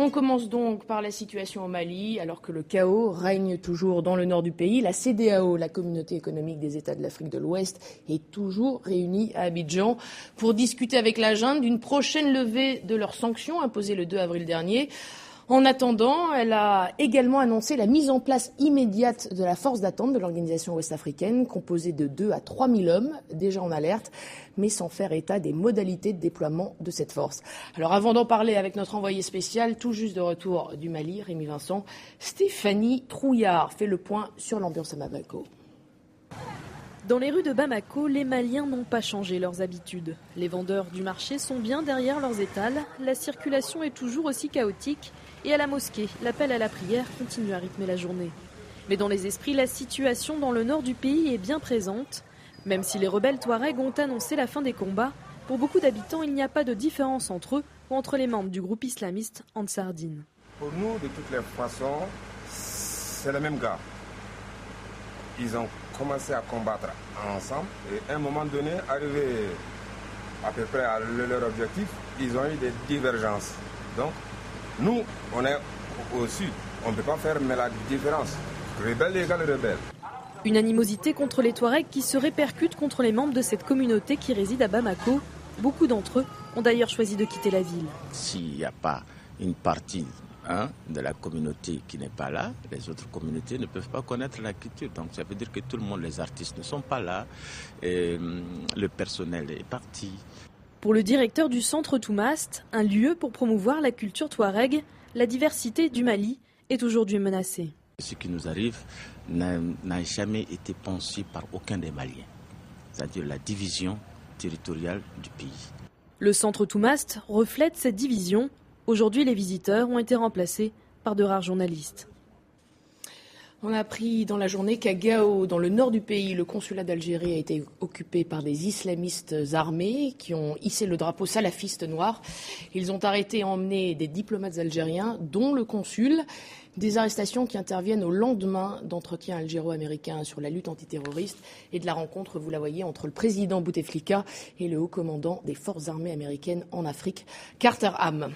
On commence donc par la situation au Mali, alors que le chaos règne toujours dans le nord du pays. La CEDEAO, la Communauté économique des États de l'Afrique de l'Ouest, est toujours réunie à Abidjan pour discuter avec la junte d'une prochaine levée de leurs sanctions imposées le 2 avril dernier. En attendant, elle a également annoncé la mise en place immédiate de la force d'attente de l'organisation ouest-africaine, composée de 2 à 3 000 hommes, déjà en alerte, mais sans faire état des modalités de déploiement de cette force. Alors avant d'en parler avec notre envoyé spécial, tout juste de retour du Mali, Rémi Vincent, Stéphanie Trouillard fait le point sur l'ambiance à Bamako. Dans les rues de Bamako, les Maliens n'ont pas changé leurs habitudes. Les vendeurs du marché sont bien derrière leurs étals, la circulation est toujours aussi chaotique et à la mosquée, l'appel à la prière continue à rythmer la journée. Mais dans les esprits, la situation dans le nord du pays est bien présente. Même si les rebelles Touaregs ont annoncé la fin des combats, pour beaucoup d'habitants, il n'y a pas de différence entre eux ou entre les membres du groupe islamiste Ansar Dine. Pour nous, de toutes les façons, c'est le même gars. Ils ont commencé à combattre ensemble et à un moment donné, arrivé à peu près à leur objectif, ils ont eu des divergences. Donc, nous, on est au sud, on ne peut pas faire mais la différence. Rebelle égale rebelle. Une animosité contre les Touaregs qui se répercute contre les membres de cette communauté qui réside à Bamako. Beaucoup d'entre eux ont d'ailleurs choisi de quitter la ville. S'il n'y a pas une partie de la communauté qui n'est pas là, les autres communautés ne peuvent pas connaître la culture. Donc ça veut dire que tout le monde, les artistes ne sont pas là, et le personnel est parti. Pour le directeur du centre Toumast, un lieu pour promouvoir la culture touareg, la diversité du Mali est aujourd'hui menacée. Ce qui nous arrive n'a jamais été pensé par aucun des Maliens, c'est-à-dire la division territoriale du pays. Le centre Toumast reflète cette division. Aujourd'hui, les visiteurs ont été remplacés par de rares journalistes. On a appris dans la journée qu'à Gao, dans le nord du pays, le consulat d'Algérie a été occupé par des islamistes armés qui ont hissé le drapeau salafiste noir. Ils ont arrêté et emmené des diplomates algériens, dont le consul. Des arrestations qui interviennent au lendemain d'entretiens algéro-américains sur la lutte antiterroriste et de la rencontre, vous la voyez, entre le président Bouteflika et le haut commandant des forces armées américaines en Afrique, Carter Ham.